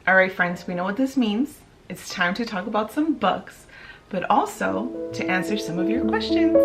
All right, friends, we know what this means. It's time to talk about some books, but also to answer some of your questions.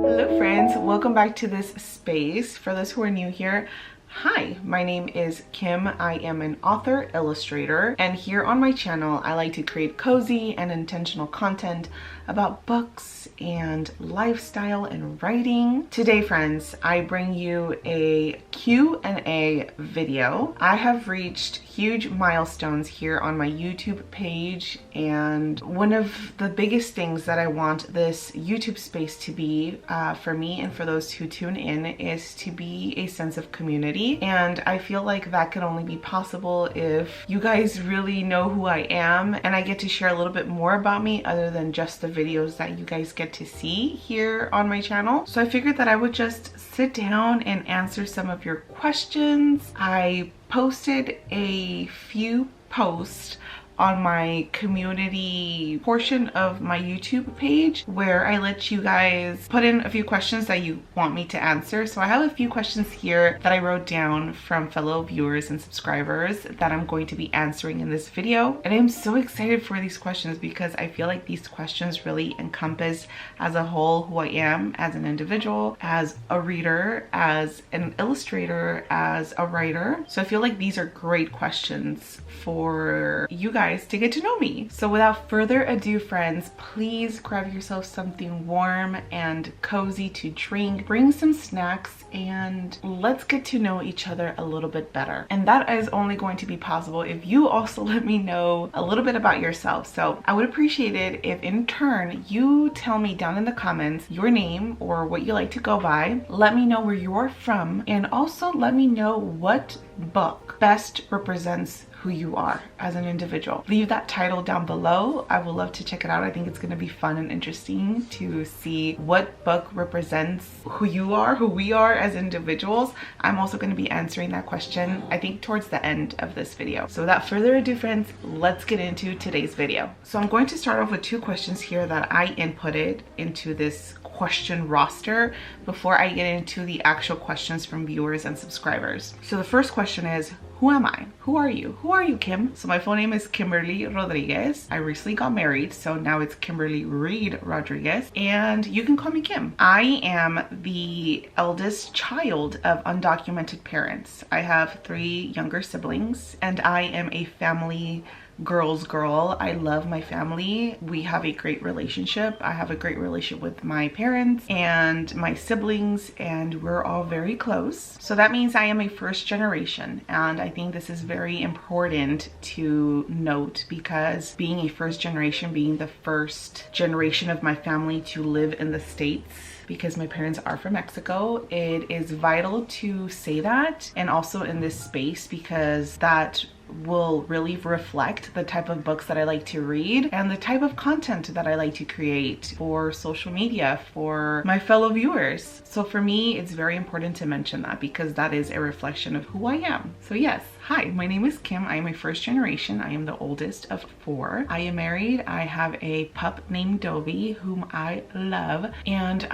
Hello, friends. Welcome back to this space. For those who are new here, hi, my name is Kim. I am an author, illustrator, and here on my channel, I like to create cozy and intentional content about books and lifestyle and writing. Today, friends, I bring you a Q&A video. I have reached huge milestones here on my YouTube page, and one of the biggest things that I want this YouTube space to be for me and for those who tune in is to be a sense of community. And I feel like that can only be possible if you guys really know who I am and I get to share a little bit more about me other than just the videos that you guys get to see here on my channel. So I figured that I would just sit down and answer some of your questions. I posted a few posts on my community portion of my YouTube page where I let you guys put in a few questions that you want me to answer. So I have a few questions here that I wrote down from fellow viewers and subscribers that I'm going to be answering in this video. And I'm so excited for these questions because I feel like these questions really encompass as a whole who I am as an individual, as a reader, as an illustrator, as a writer. So I feel like these are great questions for you guys to get to know me. So without further ado, friends, please grab yourself something warm and cozy to drink, bring some snacks, and let's get to know each other a little bit better. And that is only going to be possible if you also let me know a little bit about yourself. So I would appreciate it if in turn you tell me down in the comments your name or what you like to go by. Let me know where you're from, and also let me know what book best represents who you are as an individual. Leave that title down below. I would love to check it out. I think it's going to be fun and interesting to see what book represents who you are, who we are as individuals. I'm also going to be answering that question, I think, towards the end of this video. So without further ado, friends, let's get into today's video. So I'm going to start off with two questions here that I inputted into this question roster before I get into the actual questions from viewers and subscribers. So the first question is, who am I? Who are you? Who are you, Kim? So my full name is Kimberly Rodriguez. I recently got married, so now it's Kimberly Reed Rodriguez, and you can call me Kim. I am the eldest child of undocumented parents. I have 3 younger siblings, and I am a family girl's girl. I love my family. We have a great relationship. I have a great relationship with my parents and my siblings, and we're all very close. So that means I am a first generation, and I think this is very important to note because being a first generation, being the first generation of my family to live in the States, because my parents are from Mexico, it is vital to say that, and also in this space because that will really reflect the type of books that I like to read and the type of content that I like to create for social media for my fellow viewers. So for me, it's very important to mention that because that is a reflection of who I am. So yes, hi, my name is Kim. I am a first generation. I am the oldest of 4. I am married. I have a pup named Dovey, whom I love, and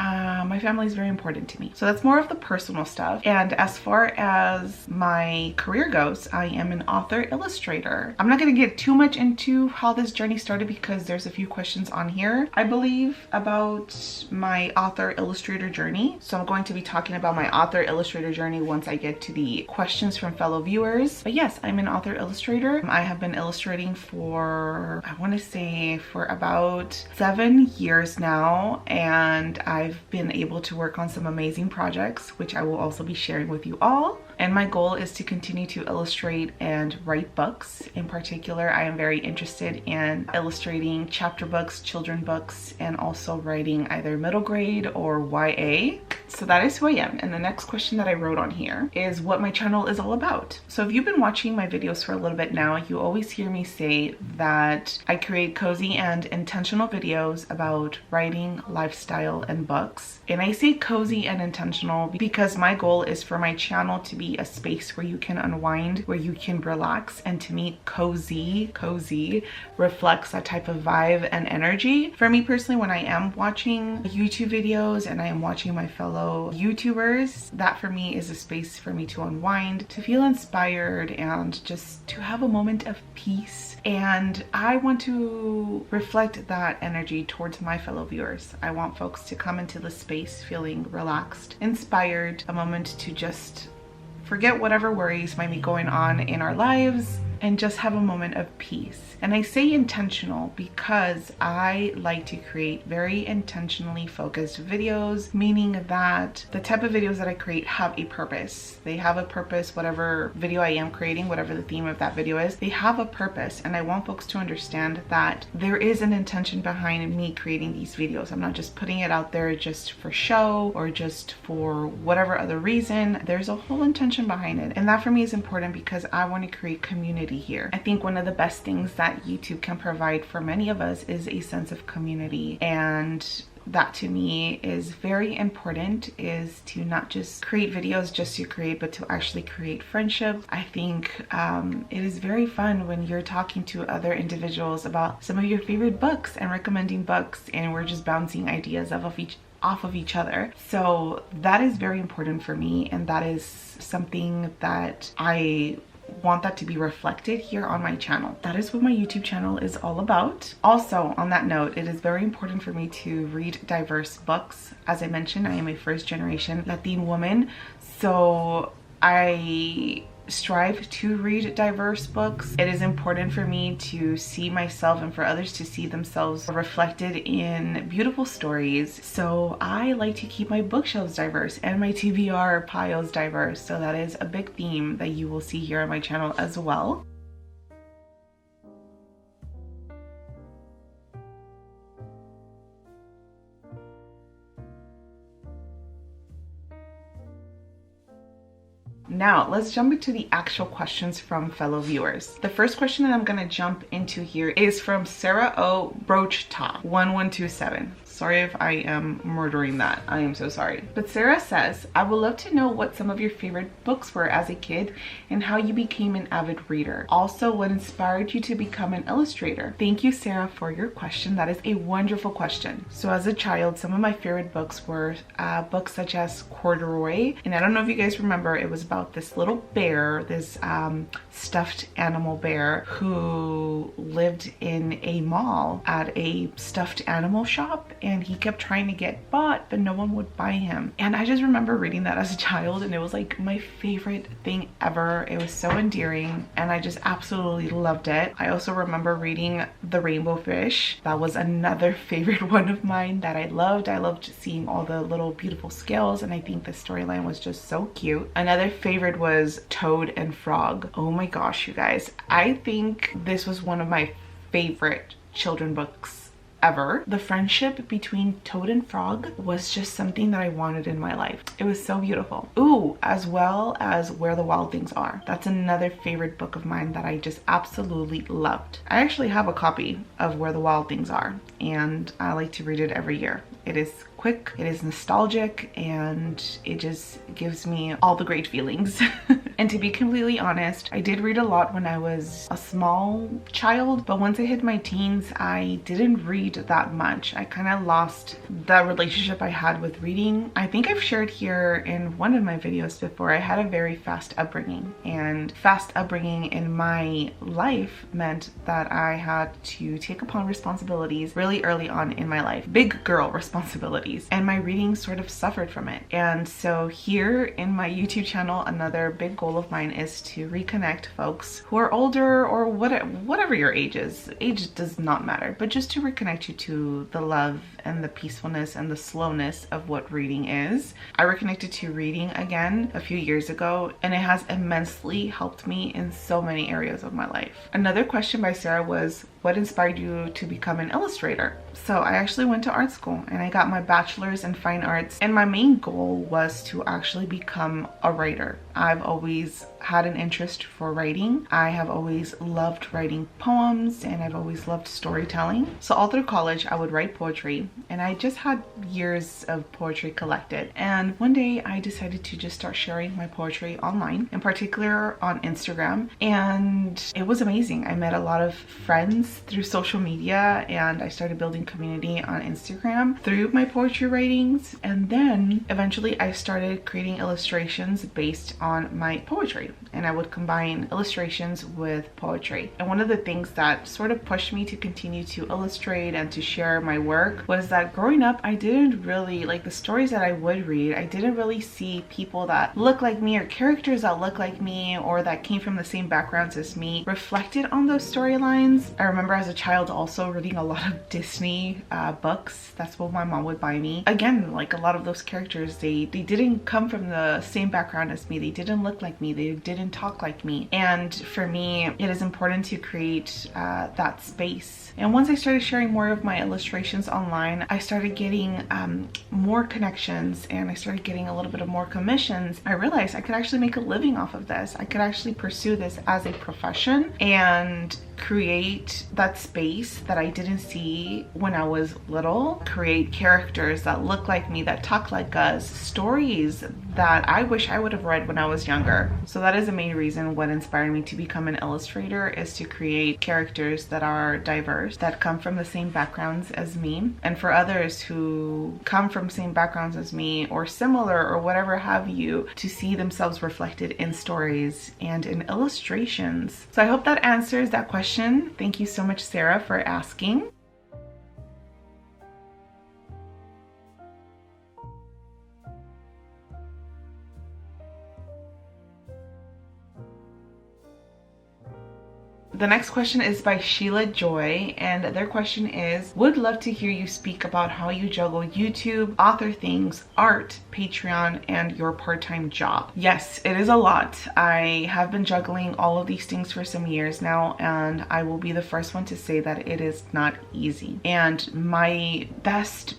my family is very important to me. So that's more of the personal stuff. And as far as my career goes, I am an author illustrator. I'm not going to get too much into how this journey started because there's a few questions on here, I believe, about my author illustrator journey. So I'm going to be talking about my author illustrator journey once I get to the questions from fellow viewers. But yes, I'm an author illustrator. I have been illustrating for, I want to say, for about 7 years now, and I've been able to work on some amazing projects, which I will also be sharing with you all. And my goal is to continue to illustrate and write books. In particular, I am very interested in illustrating chapter books, children books, and also writing either middle grade or YA. So that is who I am. And the next question that I wrote on here is what my channel is all about. So if you've been watching my videos for a little bit now, you always hear me say that I create cozy and intentional videos about writing, lifestyle, and books. And I say cozy and intentional because my goal is for my channel to be a space where you can unwind, where you can relax, relax, and to me cozy reflects that type of vibe and energy. For me personally, when I am watching YouTube videos and I am watching my fellow YouTubers, that for me is a space for me to unwind, to feel inspired, and just to have a moment of peace. And I want to reflect that energy towards my fellow viewers. I want folks to come into the space feeling relaxed, inspired, a moment to just forget whatever worries might be going on in our lives and just have a moment of peace. And I say intentional because I like to create very intentionally focused videos, meaning that the type of videos that I create have a purpose. They have a purpose, whatever video I am creating, whatever the theme of that video is, they have a purpose. And I want folks to understand that there is an intention behind me creating these videos. I'm not just putting it out there just for show or just for whatever other reason. There's a whole intention behind it. And that for me is important because I want to create community here. I think one of the best things that YouTube can provide for many of us is a sense of community, and that to me is very important, is to not just create videos just to create, but to actually create friendship. I think it is very fun when you're talking to other individuals about some of your favorite books and recommending books, and we're just bouncing ideas off of each other. So that is very important for me, and that is something that I want that to be reflected here on my channel. That is what my YouTube channel is all about. Also, on that note, it is very important for me to read diverse books. As I mentioned, I am a first-generation Latin woman, so I strive to read diverse books. It is important for me to see myself and for others to see themselves reflected in beautiful stories. So I like to keep my bookshelves diverse and my TBR piles diverse. So that is a big theme that you will see here on my channel as well. Now, let's jump into the actual questions from fellow viewers. The first question that I'm gonna jump into here is from Sarah O. Brochtop 1127. Sorry if I am murdering that. I am so sorry. But Sarah says, I would love to know what some of your favorite books were as a kid and how you became an avid reader. Also, what inspired you to become an illustrator? Thank you, Sarah, for your question. That is a wonderful question. So as a child, some of my favorite books were books such as Corduroy. And I don't know if you guys remember, it was about this little bear, this stuffed animal bear who lived in a mall at a stuffed animal shop, and he kept trying to get bought, but no one would buy him. And I just remember reading that as a child, and it was like my favorite thing ever. It was so endearing, and I just absolutely loved it. I also remember reading The Rainbow Fish. That was another favorite one of mine that I loved. I loved seeing all the little beautiful scales, and I think the storyline was just so cute. Another favorite was Toad and Frog. Oh my gosh, you guys. I think this was one of my favorite children books ever. The friendship between Toad and Frog was just something that I wanted in my life. It was so beautiful. Ooh, as well as Where the Wild Things Are. That's another favorite book of mine that I just absolutely loved. I actually have a copy of Where the Wild Things Are, and I like to read it every year. It is quick, it is nostalgic, and it just gives me all the great feelings. And to be completely honest, I did read a lot when I was a small child, but once I hit my teens, I didn't read that much. I kind of lost the relationship I had with reading. I think I've shared here in one of my videos before, I had a very fast upbringing, and fast upbringing in my life meant that I had to take upon responsibilities really early on in my life. Big girl responsibilities, and my reading sort of suffered from it. And so here in my YouTube channel, another big goal of mine is to reconnect folks who are older, or whatever your age is. Age does not matter, but just to reconnect you to the love and the peacefulness and the slowness of what reading is. I reconnected to reading again a few years ago, and it has immensely helped me in so many areas of my life. Another question by Sarah was, what inspired you to become an illustrator? So I actually went to art school and I got my bachelor's in fine arts, and my main goal was to actually become a writer. I've always had an interest for writing. I have always loved writing poems, and I've always loved storytelling. So all through college, I would write poetry, and I just had years of poetry collected. And one day I decided to just start sharing my poetry online, in particular on Instagram. And it was amazing. I met a lot of friends through social media, and I started building community on Instagram through my poetry writings. And then eventually I started creating illustrations based on my poetry, and I would combine illustrations with poetry. And one of the things that sort of pushed me to continue to illustrate and to share my work was that growing up, I didn't really, like the stories that I would read, I didn't really see people that look like me or characters that look like me or that came from the same backgrounds as me reflected on those storylines. I remember as a child also reading a lot of Disney books. That's what my mom would buy me. Again, like a lot of those characters, they didn't come from the same background as me. They didn't look like me. They didn't talk like me. And for me, it is important to create that space. And once I started sharing more of my illustrations online, I started getting more connections, and I started getting a little bit of more commissions. I realized I could actually make a living off of this. I could actually pursue this as a profession and create that space that I didn't see when I was little, create characters that look like me, that talk like us, stories that I wish I would have read when I was younger. So that is the main reason what inspired me to become an illustrator, is to create characters that are diverse, that come from the same backgrounds as me, and for others who come from same backgrounds as me or similar or whatever have you, to see themselves reflected in stories and in illustrations. So I hope that answers that question. Thank you so much, Sarah, for asking. The next question is by Sheila Joy, and their question is, would love to hear you speak about how you juggle YouTube, author things, art, Patreon, and your part-time job. Yes, it is a lot. I have been juggling all of these things for some years now, and I will be the first one to say that it is not easy. And my best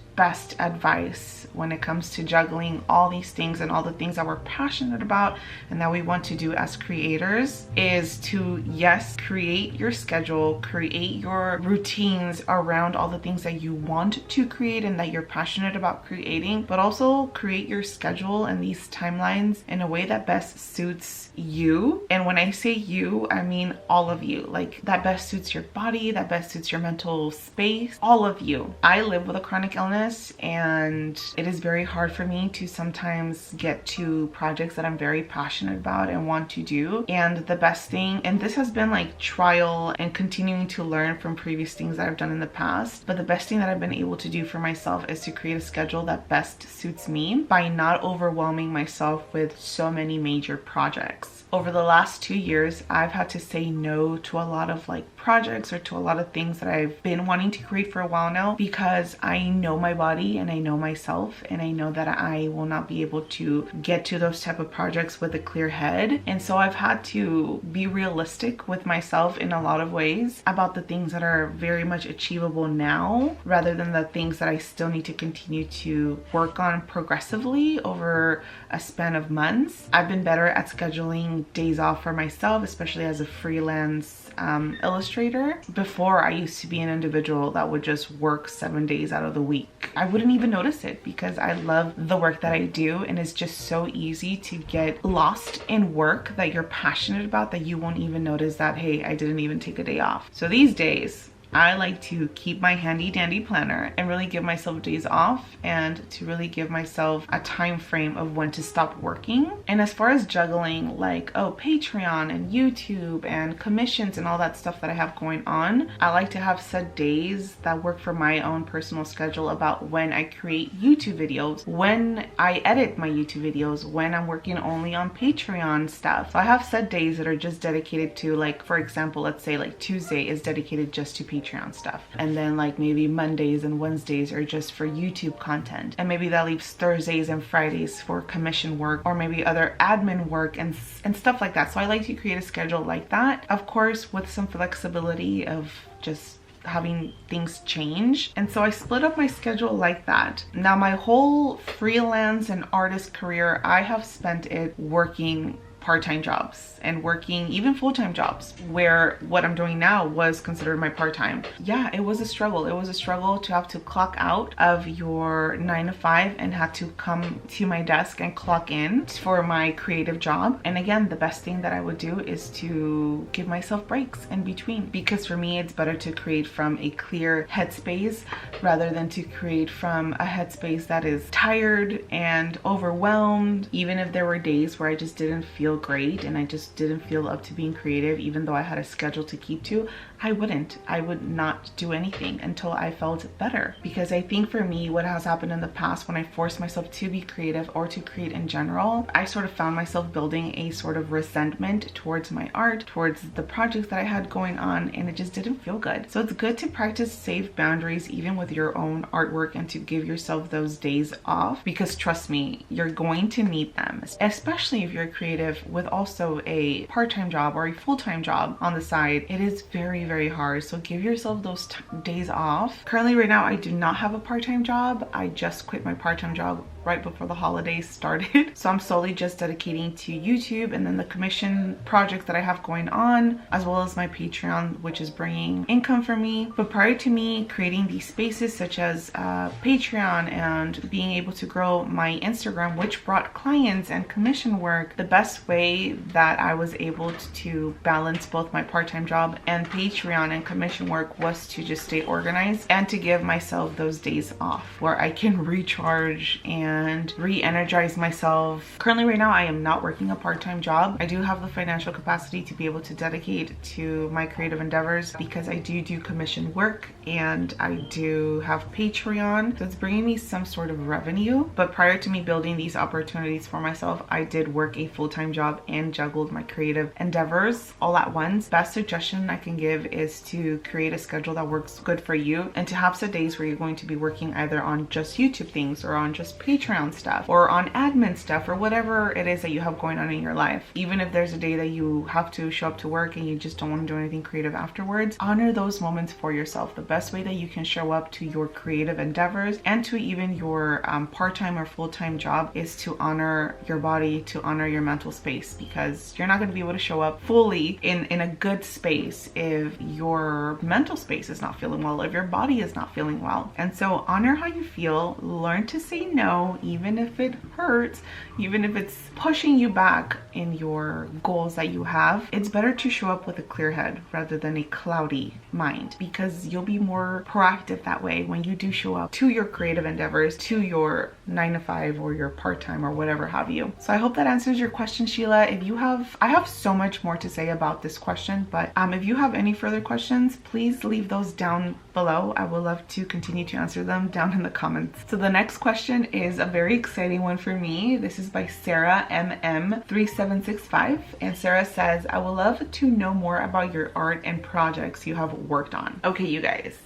advice when it comes to juggling all these things and all the things that we're passionate about and that we want to do as creators is to, yes, create your schedule, create your routines around all the things that you want to create and that you're passionate about creating, but also create your schedule and these timelines in a way that best suits you. And when I say you, I mean all of you, like that best suits your body, that best suits your mental space, all of you. I live with a chronic illness, and it is very hard for me to sometimes get to projects that I'm very passionate about and want to do. And the best thing, and this has been like trial and continuing to learn from previous things that I've done in the past, but the best thing that I've been able to do for myself is to create a schedule that best suits me by not overwhelming myself with so many major projects. Over the last 2 years, I've had to say no to a lot of like projects or to a lot of things that I've been wanting to create for a while now, because I know my body and I know myself, and I know that I will not be able to get to those type of projects with a clear head. And so I've had to be realistic with myself in a lot of ways about the things that are very much achievable now, rather than the things that I still need to continue to work on progressively over a span of months. I've been better at scheduling days off for myself, especially as a freelance illustrator. Before, I used to be an individual that would just work 7 days out of the week. I wouldn't even notice it because I love the work that I do, and it's just so easy to get lost in work that you're passionate about that you won't even notice that, hey, I didn't even take a day off. So these days, I like to keep my handy dandy planner and really give myself days off, and to really give myself a time frame of when to stop working. And as far as juggling, like, Patreon and YouTube and commissions and all that stuff that I have going on, I like to have set days that work for my own personal schedule about when I create YouTube videos, when I edit my YouTube videos, when I'm working only on Patreon stuff. So I have set days that are just dedicated to, like, for example, let's say like Tuesday is dedicated just to Patreon stuff, and then like maybe Mondays and Wednesdays are just for YouTube content, and maybe that leaves Thursdays and Fridays for commission work or maybe other admin work and stuff like that. So I like to create a schedule like that, of course with some flexibility of just having things change. And so I split up my schedule like that. Now my whole freelance and artist career, I have spent it working part-time jobs and working even full-time jobs, where what I'm doing now was considered my part-time. Yeah, it was a struggle. It was a struggle to have to clock out of your 9 to 5 and have to come to my desk and clock in for my creative job. And again, the best thing that I would do is to give myself breaks in between, because for me it's better to create from a clear headspace rather than to create from a headspace that is tired and overwhelmed. Even if there were days where I just didn't feel great and I just didn't feel up to being creative, even though I had a schedule to keep to, I would not do anything until I felt better. Because I think for me, what has happened in the past when I forced myself to be creative or to create in general, I sort of found myself building a sort of resentment towards my art, towards the projects that I had going on, and it just didn't feel good. So it's good to practice safe boundaries even with your own artwork and to give yourself those days off, because trust me, you're going to need them, especially if you're creative with also a part-time job or a full-time job on the side. It is very hard. So give yourself those days off. Currently right now, I do not have a part-time job. I just quit my part-time job right before the holidays started. So I'm slowly just dedicating to YouTube and then the commission projects that I have going on, as well as my Patreon, which is bringing income for me. But prior to me creating these spaces such as Patreon and being able to grow my Instagram, which brought clients and commission work, the best way that I was able to balance both my part-time job and Patreon and commission work was to just stay organized and to give myself those days off where I can recharge and re-energize myself. Currently right now, I am not working a part-time job. I do have the financial capacity to be able to dedicate to my creative endeavors because I do commission work and I do have Patreon. So it's bringing me some sort of revenue. But prior to me building these opportunities for myself, I did work a full-time job and juggled my creative endeavors all at once. Best suggestion I can give is to create a schedule that works good for you and to have some days where you're going to be working either on just YouTube things or on just Patreon stuff or on admin stuff or whatever it is that you have going on in your life. Even if there's a day that you have to show up to work and you just don't want to do anything creative afterwards, honor those moments for yourself. The best way that you can show up to your creative endeavors and to even your part-time or full-time job is to honor your body, to honor your mental space, because you're not going to be able to show up fully in a good space if your mental space is not feeling well, if your body is not feeling well. And so honor how you feel, learn to say no, even if it hurts, even if it's pushing you back in your goals that you have. It's better to show up with a clear head rather than a cloudy mind, because you'll be more proactive that way when you do show up to your creative endeavors, to your 9 to 5 or your part-time or whatever have you. So I hope that answers your question, Sheila. I have so much more to say about this question, but if you have any further questions, please leave those down below. I would love to continue to answer them down in the comments. So the next question is a very exciting one for me. This is by Sarah MM3765, and Sarah says, I would love to know more about your art and projects you have worked on. Okay, you guys,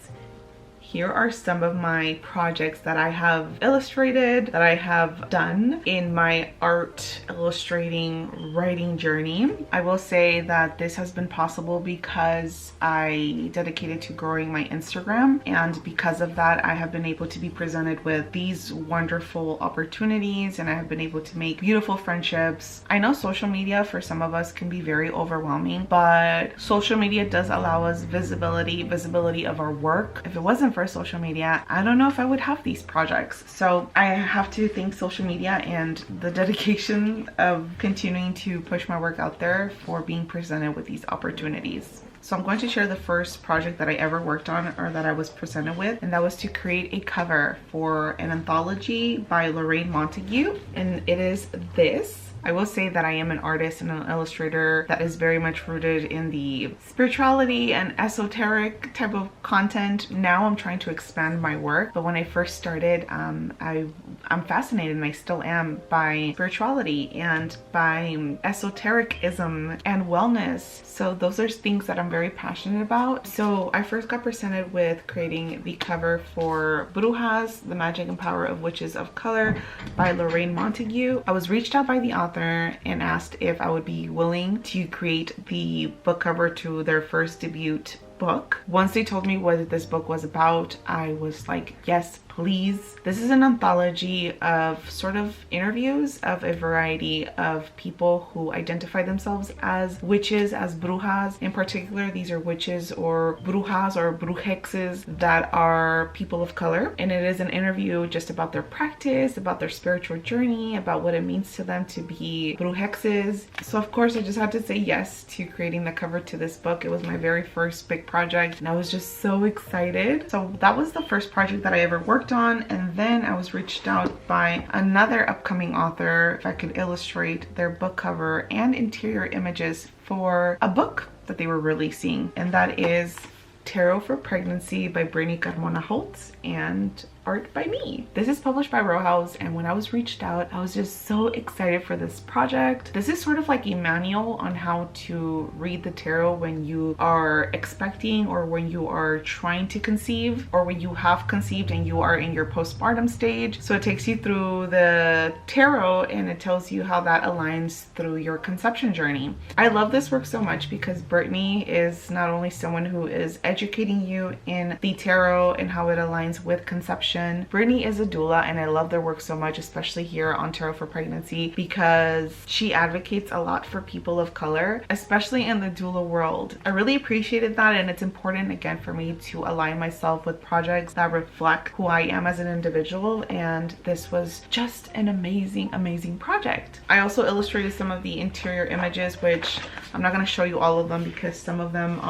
here are some of my projects that I have illustrated, that I have done in my art illustrating writing journey. I will say that this has been possible because I dedicated to growing my Instagram, and because of that I have been able to be presented with these wonderful opportunities and I have been able to make beautiful friendships. I know social media for some of us can be very overwhelming, but social media does allow us visibility of our work. If it wasn't for social media, I don't know if I would have these projects. So I have to thank social media and the dedication of continuing to push my work out there for being presented with these opportunities. So I'm going to share the first project that I ever worked on, or that I was presented with, and that was to create a cover for an anthology by Lorraine Montague, and it is this. I will say that I am an artist and an illustrator that is very much rooted in the spirituality and esoteric type of content. Now I'm trying to expand my work, but when I first started, I'm fascinated, and I still am, by spirituality and by esotericism and wellness. So those are things that I'm very passionate about. So I first got presented with creating the cover for Brujas, The Magic and Power of Witches of Color by Lorraine Montague. I was reached out by the author and asked if I would be willing to create the book cover to their first debut book. Once they told me what this book was about, I was like, yes, Please. This is an anthology of sort of interviews of a variety of people who identify themselves as witches, as brujas. In particular, these are witches or brujas or brujexes that are people of color. And it is an interview just about their practice, about their spiritual journey, about what it means to them to be brujexes. So of course, I just had to say yes to creating the cover to this book. It was my very first big project and I was just so excited. So that was the first project that I ever worked on, and then I was reached out by another upcoming author if I could illustrate their book cover and interior images for a book that they were releasing, and that is Tarot for Pregnancy by Brittany Carmona Holtz and art by me. This is published by Row House, and when I was reached out, I was just so excited for this project. This is sort of like a manual on how to read the tarot when you are expecting, or when you are trying to conceive, or when you have conceived and you are in your postpartum stage. So it takes you through the tarot and it tells you how that aligns through your conception journey. I love this work so much because Brittany is not only someone who is educating you in the tarot and how it aligns with conception. Brittany is a doula, and I love their work so much, especially here on Tarot for Pregnancy, because she advocates a lot for people of color, especially in the doula world. I really appreciated that, and it's important again for me to align myself with projects that reflect who I am as an individual, and this was just an amazing project. I also illustrated some of the interior images, which I'm not going to show you all of them because some of them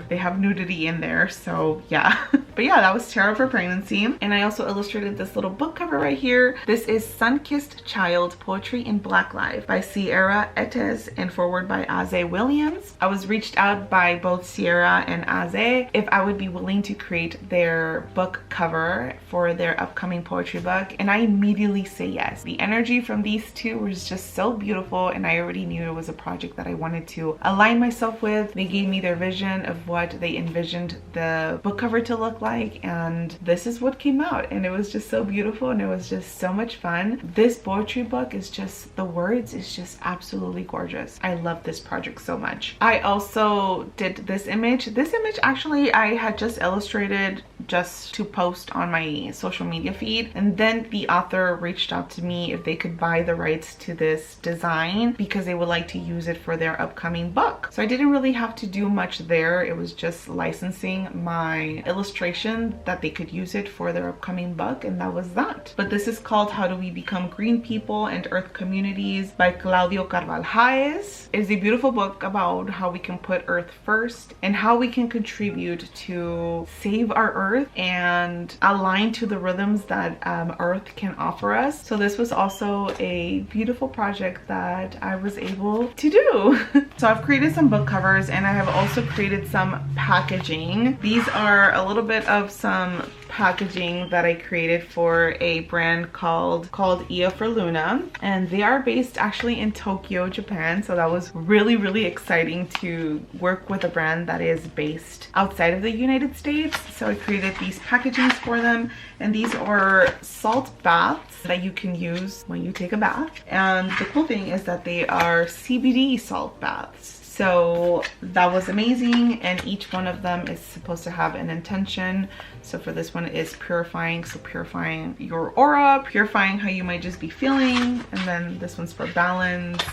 they have nudity in there, so yeah. But yeah, that was Tarot for Pregnancy. And I also illustrated this little book cover right here. This is Sun-Kissed Child, Poetry in Black Life by Sierra Etes and forward by Aze Williams. I was reached out by both Sierra and Aze if I would be willing to create their book cover for their upcoming poetry book, and I immediately say yes. The energy from these two was just so beautiful, and I already knew it was a project that I wanted to align myself with. They gave me their vision of what they envisioned the book cover to look like, and this is what came out, and it was just so beautiful and it was just so much fun. This poetry book is just, the words is just absolutely gorgeous. I love this project so much. I also did this image. This image actually I had just illustrated just to post on my social media feed, and then the author reached out to me if they could buy the rights to this design because they would like to use it for their upcoming book. So I didn't really have to do much there. It was just licensing my illustration that they could use it for their upcoming book, and that was that. But this is called How Do We Become Green People and Earth Communities by Claudio Carvalho Hayes. It is a beautiful book about how we can put Earth first and how we can contribute to save our Earth and align to the rhythms that Earth can offer us. So this was also a beautiful project that I was able to do. So I've created some book covers, and I have also created some packaging. These are a little bit of some packaging that I created for a brand called Ia for Luna, and they are based actually in Tokyo, Japan. So that was really exciting to work with a brand that is based outside of the United States. So I created these packagings for them, and these are salt baths that you can use when you take a bath. And the cool thing is that they are CBD salt baths. So that was amazing, and each one of them is supposed to have an intention. So for this one it is purifying, so purifying your aura, purifying how you might just be feeling, and then this one's for balance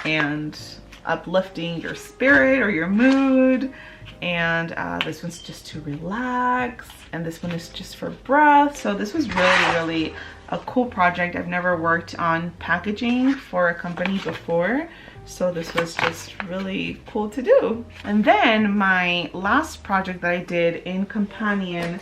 and uplifting your spirit or your mood, and this one's just to relax, and this one is just for breath. So this was really a cool project. I've never worked on packaging for a company before, so this was just really cool to do. And then my last project that I did in companion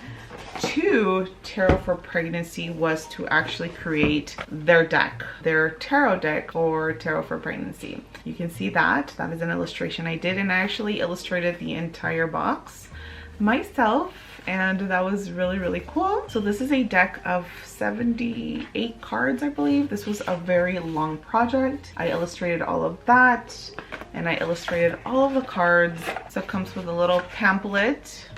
to Tarot for Pregnancy was to actually create their deck, their tarot deck or Tarot for Pregnancy. You can see that is an illustration I did, and I actually illustrated the entire box myself, and that was really cool. So this is a deck of 78 cards, I believe. This was a very long project. I illustrated all of that, and I illustrated all of the cards. So it comes with a little pamphlet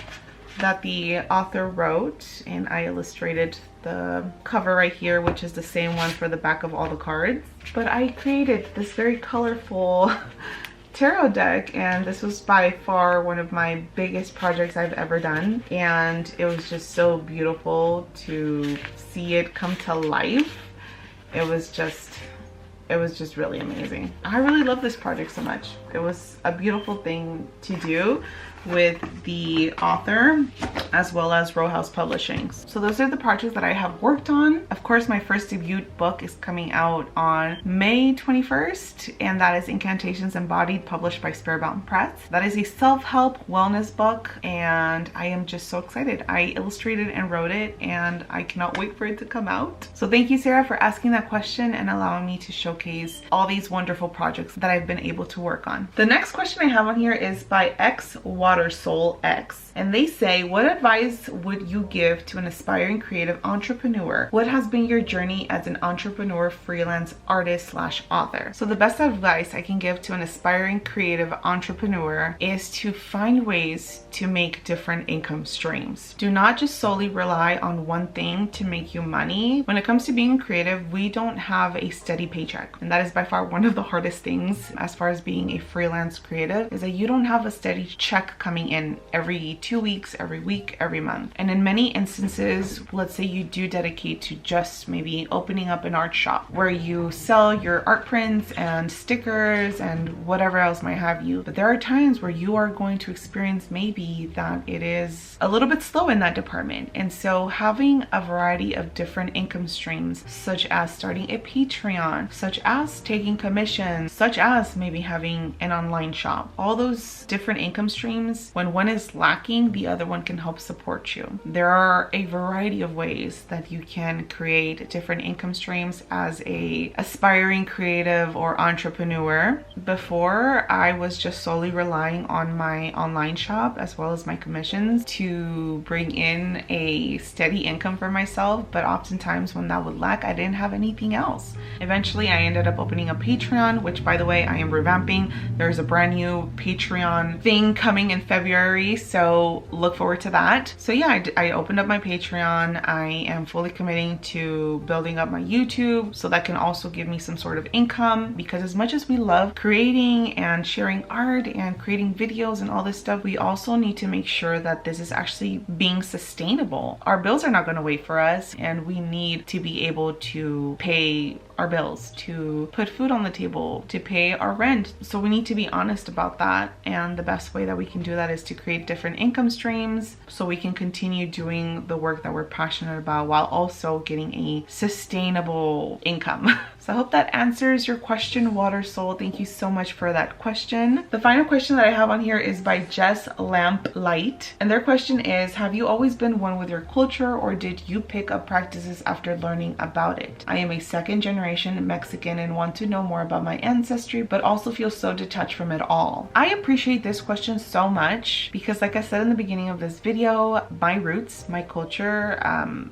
that the author wrote, and I illustrated the cover right here, which is the same one for the back of all the cards. But I created this very colorful tarot deck, and this was by far one of my biggest projects I've ever done, and it was just so beautiful to see it come to life. It was just really amazing. I really love this project so much. It was a beautiful thing to do with the author as well as Row House Publishing. So those are the projects that I have worked on. Of course, my first debut book is coming out on May 21st, and that is Incantations Embodied, published by Spirit Mountain Press. That is a self-help wellness book, and I am just so excited. I illustrated and wrote it, and I cannot wait for it to come out. So thank you, Sarah, for asking that question and allowing me to showcase all these wonderful projects that I've been able to work on. The next question I have on here is by X Water Soul X, and they say, what advice would you give to an aspiring creative entrepreneur? What has been your journey as an entrepreneur, freelance artist / author? So the best advice I can give to an aspiring creative entrepreneur is to find ways to make different income streams. Do not just solely rely on one thing to make you money. When it comes to being creative, we don't have a steady paycheck, and that is by far one of the hardest things as far as being a freelance creative, is that you don't have a steady check coming in every 2 weeks, every week, every month. And in many instances, let's say you do dedicate to just maybe opening up an art shop where you sell your art prints and stickers and whatever else might have you. But there are times where you are going to experience maybe that it is a little bit slow in that department. And so having a variety of different income streams, such as starting a Patreon, such as taking commissions, such as maybe having an online shop, all those different income streams, when one is lacking, the other one can help support you. There are a variety of ways that you can create different income streams as a aspiring creative or entrepreneur. Before, I was just solely relying on my online shop as well as my commissions to bring in a steady income for myself, but oftentimes when that would lack, I didn't have anything else. Eventually, I ended up opening a Patreon, which, by the way, I am revamping. There's a brand new Patreon thing coming in February, so look forward to that. So yeah, I opened up my Patreon. I am fully committing to building up my YouTube, so that can also give me some sort of income, because as much as we love creating and sharing art and creating videos and all this stuff, we also need to make sure that this is actually being sustainable. Our bills are not going to wait for us, and we need to be able to pay our bills, to put food on the table, to pay our rent. So we need to be honest about that, and the best way that we can do that is to create different income streams so we can continue doing the work that we're passionate about while also getting a sustainable income. So I hope that answers your question, Water Soul. Thank you so much for that question. The final question that I have on here is by Jess Lamplight, and their question is, have you always been one with your culture, or did you pick up practices after learning about it? I am a second generation Mexican and want to know more about my ancestry, but also feel so detached from it all. I appreciate this question so much because, like I said in the beginning of this video, my roots, my culture,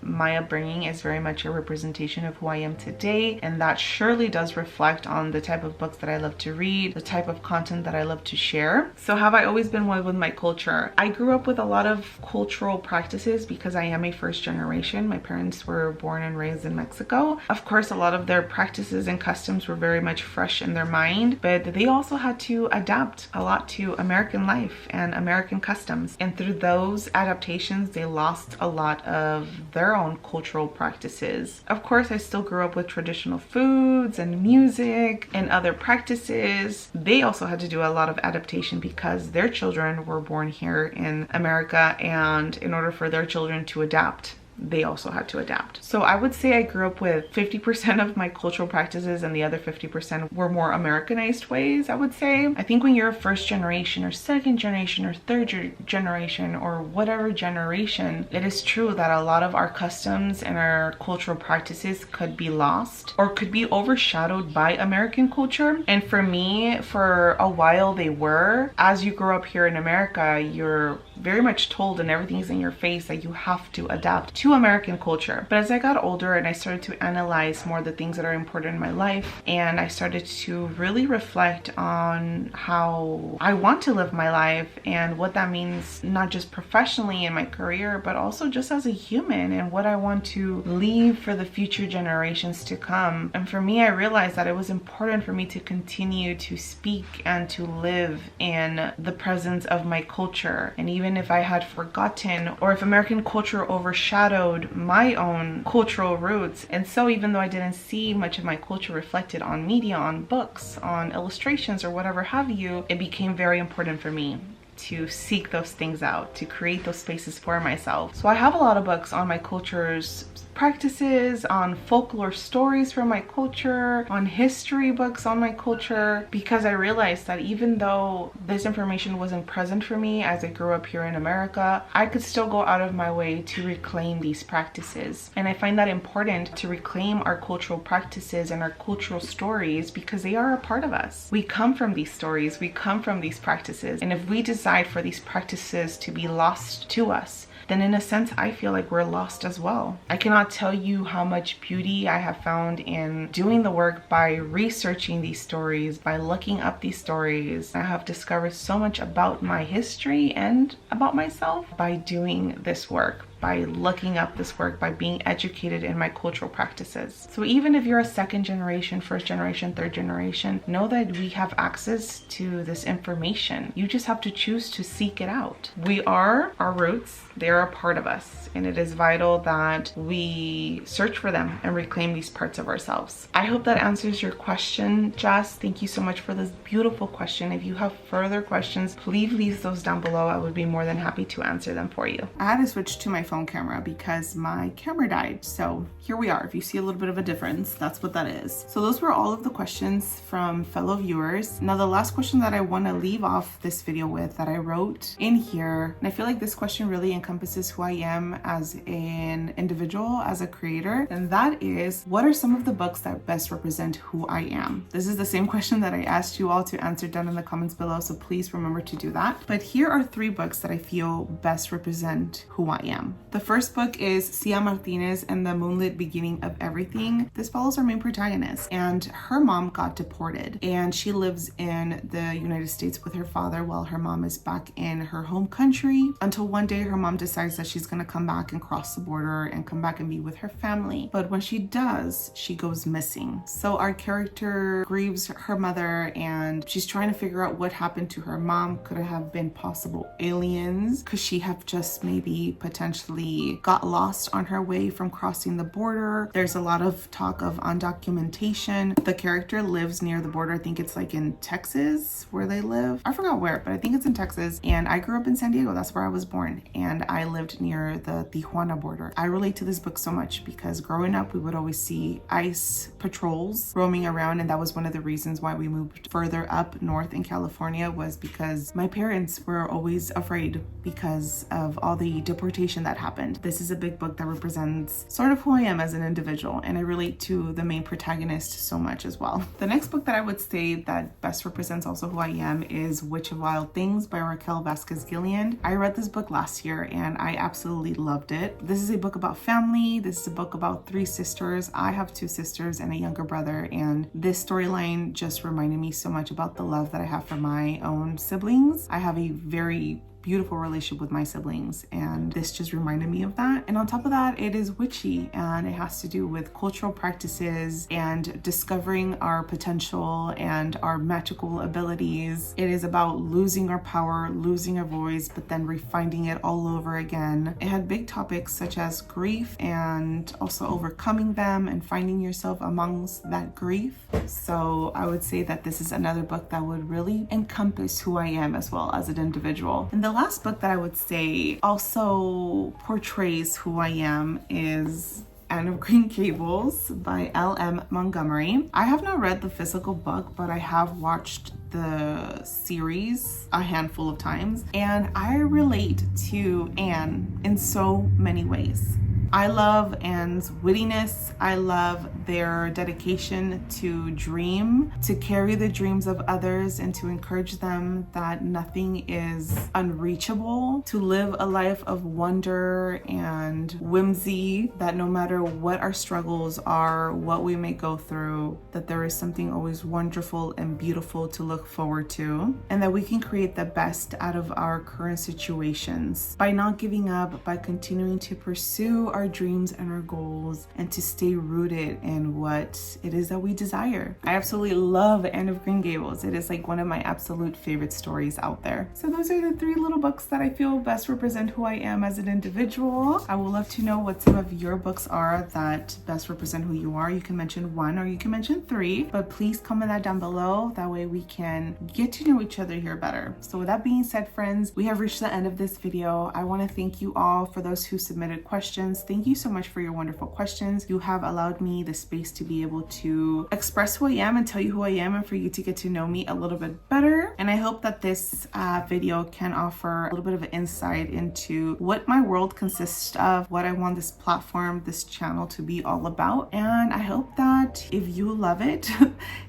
my upbringing is very much a representation of who I am today, and that surely does reflect on the type of books that I love to read, the type of content that I love to share. So have I always been one with my culture? I grew up with a lot of cultural practices because I am a first generation. My parents were born and raised in Mexico. Of course, a lot of their practices and customs were very much fresh in their mind, but they also had to adapt a lot to American life and American customs. And through those adaptations, they lost a lot of their own cultural practices. Of course, I still grew up with traditional foods and music and other practices. They also had to do a lot of adaptation because their children were born here in America, and in order for their children to adapt, they also had to adapt. So I would say I grew up with 50% of my cultural practices, and the other 50% were more Americanized ways, I would say. I think when you're a first generation or second generation or third generation or whatever generation, it is true that a lot of our customs and our cultural practices could be lost or could be overshadowed by American culture. And for me, for a while they were. As you grow up here in America, you're very much told and everything's in your face that you have to adapt to American culture. But as I got older and I started to analyze more the things that are important in my life, and I started to really reflect on how I want to live my life and what that means, not just professionally in my career, but also just as a human, and what I want to leave for the future generations to come. And for me, I realized that it was important for me to continue to speak and to live in the presence of my culture. And even if I had forgotten, or if American culture overshadowed my own cultural roots, and so even though I didn't see much of my culture reflected on media, on books, on illustrations, or whatever have you, it became very important for me to seek those things out, to create those spaces for myself. So I have a lot of books on my culture's practices, on folklore stories from my culture, on history books on my culture, because I realized that even though this information wasn't present for me as I grew up here in America, I could still go out of my way to reclaim these practices. And I find that important to reclaim our cultural practices and our cultural stories, because they are a part of us. We come from these stories, we come from these practices, and if we decide for these practices to be lost to us, then in a sense, I feel like we're lost as well. I cannot tell you how much beauty I have found in doing the work by researching these stories, by looking up these stories. I have discovered so much about my history and about myself by doing this work, by looking up this work, by being educated in my cultural practices. So even if you're a second generation, first generation, third generation, know that we have access to this information. You just have to choose to seek it out. We are our roots, they're a part of us, and it is vital that we search for them and reclaim these parts of ourselves. I hope that answers your question, Jess. Thank you so much for this beautiful question. If you have further questions, please leave those down below. I would be more than happy to answer them for you. I had to switch to my phone camera because my camera died. So here we are. If you see a little bit of a difference, that's what that is. So those were all of the questions from fellow viewers. Now the last question that I want to leave off this video with that I wrote in here, and I feel like this question really encompasses who I am as an individual, as a creator, and that is, what are some of the books that best represent who I am? This is the same question that I asked you all to answer down in the comments below, so please remember to do that. But here are 3 books that I feel best represent who I am. The first book is Cia Martinez and the Moonlit Beginning of Everything. This follows our main protagonist, and her mom got deported, and she lives in the United States with her father while her mom is back in her home country, until one day her mom decides that she's gonna come back and cross the border and come back and be with her family. But when she does, she goes missing. So our character grieves her mother, and she's trying to figure out what happened to her mom. Could it have been possible aliens? Could she have just maybe potentially got lost on her way from crossing the border? There's a lot of talk of undocumentation. The character lives near the border. I think it's like in Texas where they live. I forgot where, but I think it's in Texas. And I grew up in San Diego. That's where I was born. And I lived near the Tijuana border. I relate to this book so much because growing up, we would always see ICE patrols roaming around. And that was one of the reasons why we moved further up north in California, was because my parents were always afraid because of all the deportation that happened. This is a big book that represents sort of who I am as an individual, and I relate to the main protagonist so much as well. The next book that I would say that best represents also who I am is Witch of Wild Things by Raquel Vasquez Gillian. I read this book last year and I absolutely loved it. This is a book about family. This is a book about 3 sisters. I have 2 sisters and a younger brother, and this storyline just reminded me so much about the love that I have for my own siblings. I have a very beautiful relationship with my siblings, and this just reminded me of that. And on top of that, it is witchy, and it has to do with cultural practices and discovering our potential and our magical abilities. It is about losing our power, losing our voice, but then refinding it all over again. It had big topics such as grief and also overcoming them and finding yourself amongst that grief. So I would say that this is another book that would really encompass who I am as well as an individual. And the last book that I would say also portrays who I am is Anne of Green Gables by L.M. Montgomery. I have not read the physical book, but I have watched the series a handful of times, and I relate to Anne in so many ways. I love Anne's wittiness. I love their dedication to dream, to carry the dreams of others, and to encourage them that nothing is unreachable, to live a life of wonder and whimsy, that no matter what our struggles are, what we may go through, that there is something always wonderful and beautiful to look forward to, and that we can create the best out of our current situations by not giving up, by continuing to pursue our dreams and our goals, and to stay rooted in what it is that we desire. I absolutely love Anne of Green Gables. It is like one of my absolute favorite stories out there. So those are the 3 little books that I feel best represent who I am as an individual. I would love to know what some of your books are that best represent who you are. You can mention 1 or you can mention 3, but please comment that down below. That way we can get to know each other here better. So with that being said, friends, we have reached the end of this video. I want to thank you all for those who submitted questions. Thank you so much for your wonderful questions. You have allowed me the space to be able to express who I am and tell you who I am, and for you to get to know me a little bit better. And I hope that this video can offer a little bit of an insight into what my world consists of, what I want this platform, this channel to be all about. And I hope that if you love it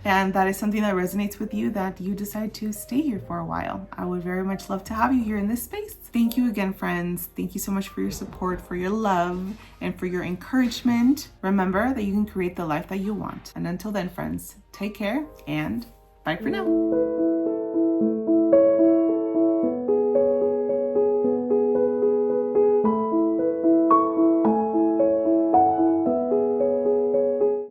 and that is something that resonates with you, that you decide to stay here for a while. I would very much love to have you here in this space. Thank you again, friends. Thank you so much for your support, for your love, and for your encouragement. Remember that you can create the life that you want. And until then, friends, take care and bye for now.